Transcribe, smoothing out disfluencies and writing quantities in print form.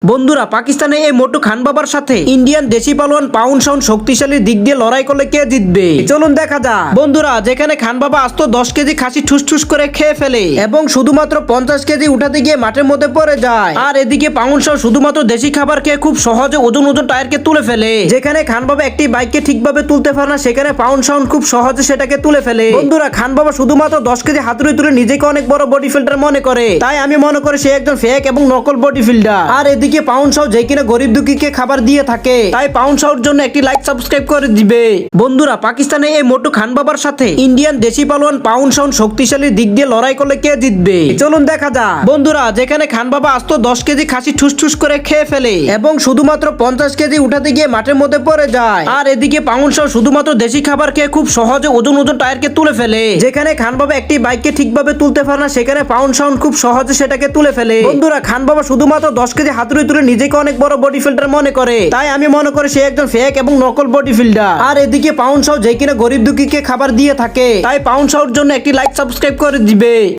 বন্ধুরা, পাকিস্তানে এই মোটু খান বাবার সাথে ইন্ডিয়ান দেশি পালোয়ান পাউন্ড সাউন্ড শক্তিশালী দিক দিয়ে লড়াই করলে কে জিতবে চলুন দেখা যাক। বন্ধুরা, যেখানে খান বাবা আস্ত 10 কেজি খাসি ঠুস করে খেয়ে ফেলে এবং শুধুমাত্র 50 কেজি উঠাতে গিয়ে মাঠের মধ্যে পড়ে যায়, আর এদিকে পাউন্ড সাউন্ড শুধুমাত্র দেশি খাবার খেয়ে খুব সহজে ওজন টায়ারকে তুলে ফেলে। যেখানে খান বাবা একটি বাইককে ঠিকভাবে তুলতে পারে না, সেখানে পাউন্ড সাউন্ড খুব সহজে সেটাকে তুলে ফেলে। বন্ধুরা, খান বাবা শুধুমাত্র 10 কেজি হাতুড়ি তুলে নিজেকে অনেক বড় বডি ফিল্ডার মনে করে, তাই আমি মনে করি সে একজন ফেক এবং নকল বডি ফিল্ডার। আর এদিকে পাউন্ড সাউন্ড যে কিনা গরিব দুঃখীকে খাবার দিয়ে থাকে, তাই পাউন্ড সাউন্ড জন্য একটি লাইক সাবস্ক্রাইব করে দিবে। বন্ধুরা, পাকিস্তানে এই মোটু খান বাবার সাথে ইন্ডিয়ান দেশি পালোয়ান পাউন্ড সাউন্ড শক্তিশালী দিক দিয়ে লড়াই করলে কে জিতবে চলুন দেখা যাক। বন্ধুরা, যেখানে খান বাবা আস্ত 10 কেজি খাসি ঠুস করে খেয়ে ফেলে এবং শুধুমাত্র 50 কেজি উঠাতে গিয়ে মাঠের মধ্যে পড়ে যায়, আর এদিকে পাউন্ড সাউন্ড শুধুমাত্র দেশি খাবার খেয়ে খুব সহজে ওজন টায়ারকে তুলে ফেলে। যেখানে খান বাবা একটি বাইককে ঠিকভাবে তুলতে পারে না, সেখানে পাউন্ড সাউন্ড খুব সহজে সেটাকে তুলে ফেলে। বন্ধুরা, খান বাবা শুধুমাত্র 10 কেজি হাতুড়ি তুলে নিজেকে অনেক বড় বডি ফিল্ডার মনে করে, তাই আমি মনে করি সে একজন ফেক এবং নকল বডি ফিল্ডার। আর এদিকে পাউন্ড সাউন্ড যে কিনা গরিব দুঃখীকে খাবার দিয়ে থাকে, তাই পাউন্ড সাউন্ড জন্য একটি লাইক সাবস্ক্রাইব করে দিবে।